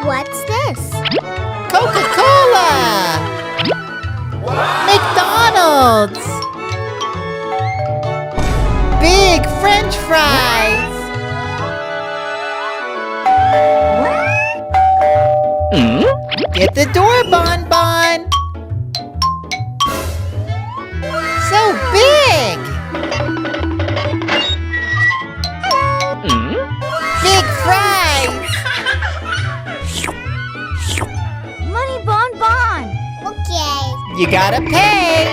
What's this? Coca-Cola! McDonald's! Big French fries! Get the door, Bon Bon! So big! Big fries! Money Bon Bon. Okay. You gotta pay!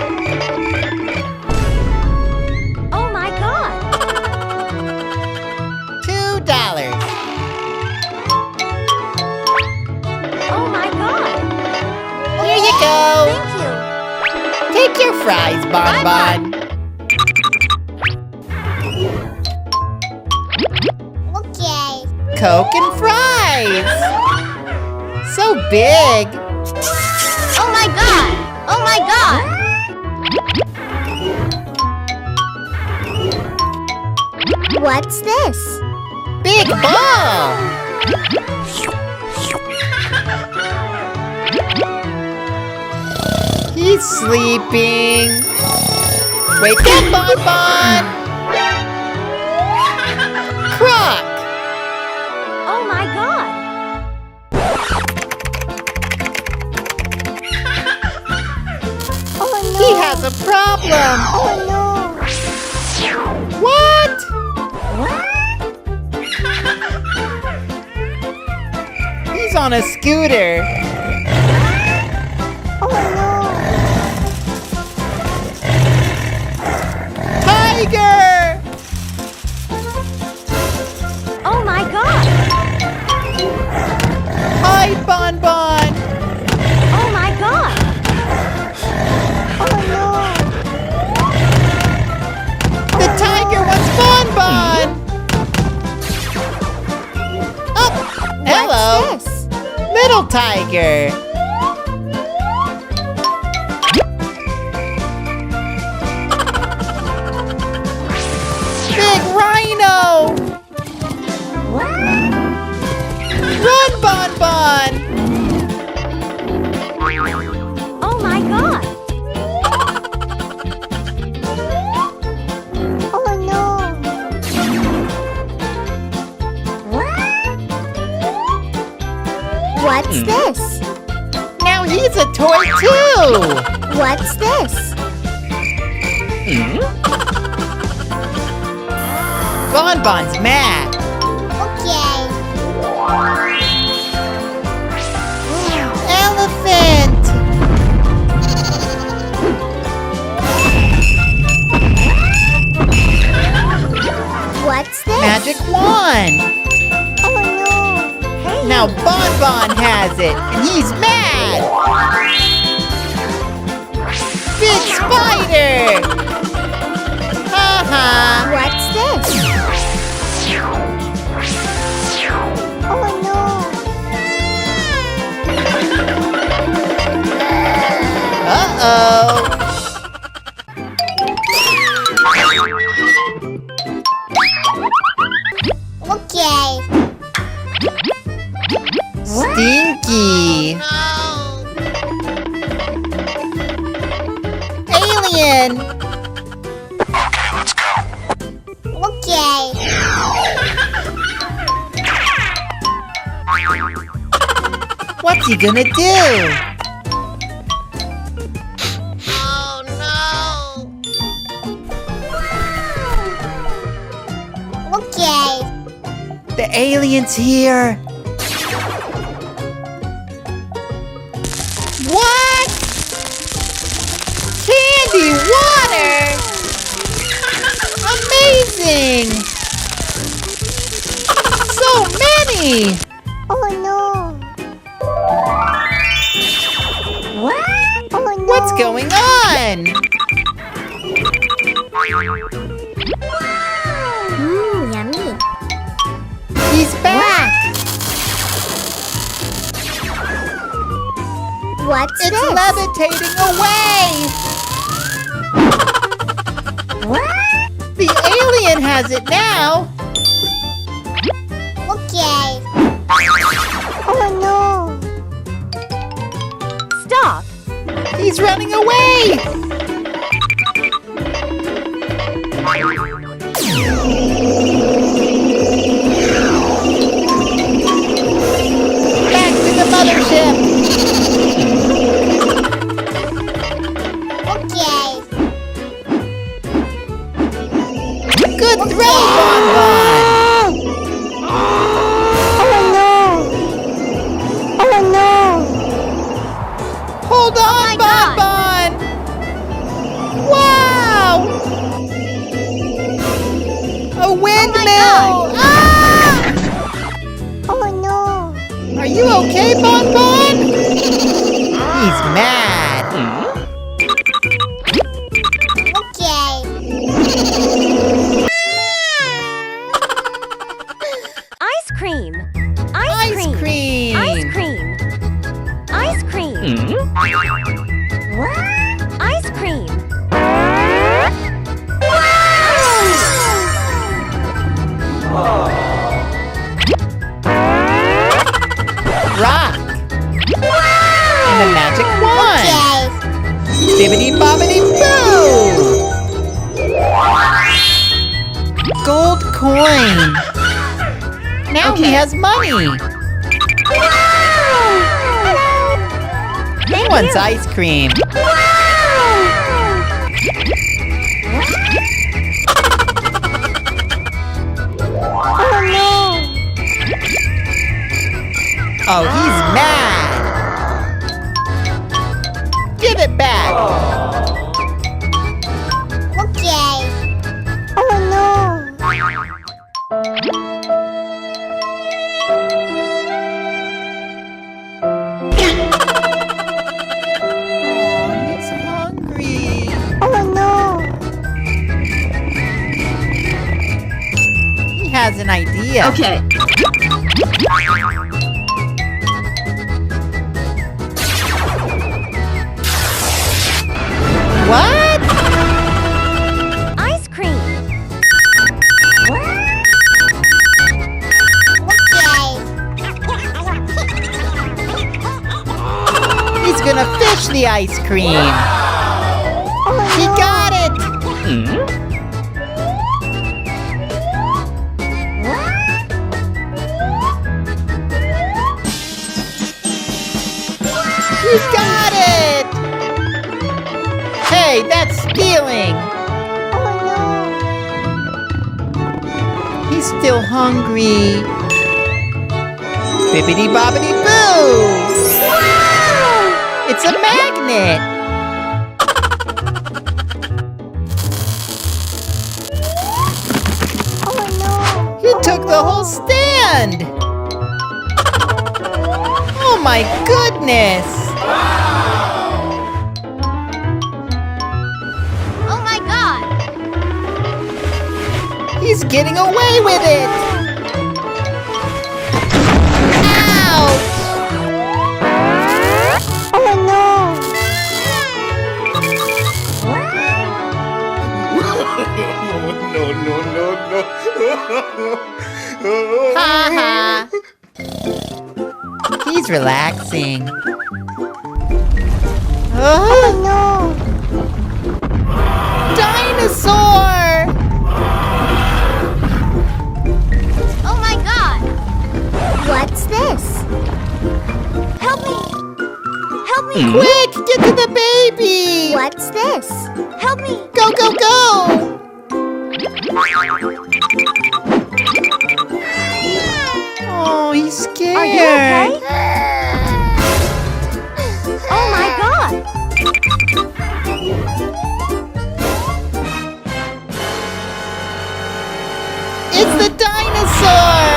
Oh my God. $2. Oh my God. Here you go! Thank you. Take your fries, Bon Bon! Okay. Coke and fries! So big! Oh my God. Oh my God. What's this? Big ball! He's sleeping! Wake up, Bon Bon! Croc! Oh my God. Oh no. He has a problem! Oh no. What? He's on a scooter! Oh no. Tiger! Oh my God. Hi, Bon Bon! Oh my God. Oh no. The tiger wants Bon Bon! Oh, hello! What's this? Little tiger! Big rhino! Run, Bon Bon! Oh my God. Oh no. What's this? Now he's a toy too! What's this? Bon Bon's mad! Okay. Elephant! What's this? Magic wand! Oh no. Hey. Now Bon Bon has it, and he's mad! Big spider! Haha! What's this? Oh no. Uh-oh! Okay. Stinky! Alien! Okay. What's he gonna do? Okay. The alien's here! What? Candy water! Amazing! So many! Oh no. What? Oh no. What's going on? Yummy. He's back! What's It's this? levitating away! What? The alien has it now! Okay. Oh no. Back to the mothership! Okay. Good throw, Bonbon! Oh no. Oh no. Hold on, my God. Bonbon! Wow! A windmill! Ah! Oh no. Are you okay, Bonbon? He's mad. Okay. Ice cream. Ice cream! Ice cream. Ice cream. What? Ice cream. Rock! And the magic wand! Okay. Bibbidi bobbidi boo! Gold coin! Now he has money! He wants ice cream! Oh no. Oh, he's mad! Give it back! Okay. Oh no. Oh, he's hungry! Oh no. He has an idea! Okay. What? Ice cream. Okay. He's gonna fish the ice cream! He got it! He's got it! Hey, that's stealing! Oh He's still hungry. Bibbidi bobbidi boo! It's a magnet! no. Oh no. He took the whole stand! Oh my goodness! Oh my God. He's getting away with it! Ouch! Oh no. Ha ha! He's relaxing. Oh, No. dinosaur! Oh my God. What's this? Help me. Help me. Quick, get to the baby! What's this? Help me. Go, go, go! Oh, he's scared. Are you okay? Oh my God. It's the dinosaur!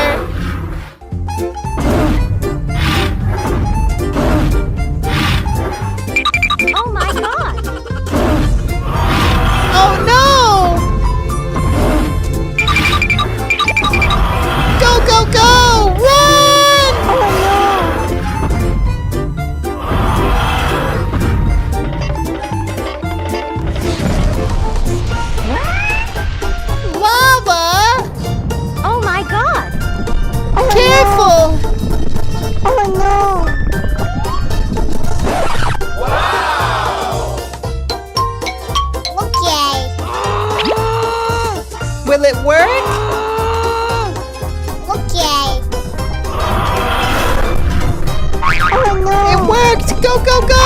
Oh my God. Oh no! Go, go, go! Run! Oh no. Okay. It worked! Go, go, go!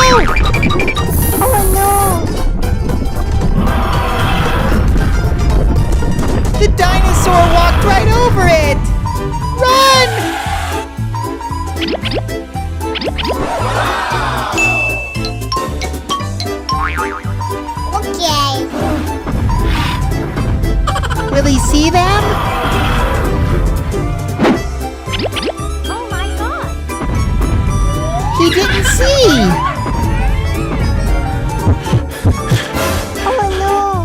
Oh no. The dinosaur walked right over it! Run! Okay. Will he see them? Oh my god! He didn't see!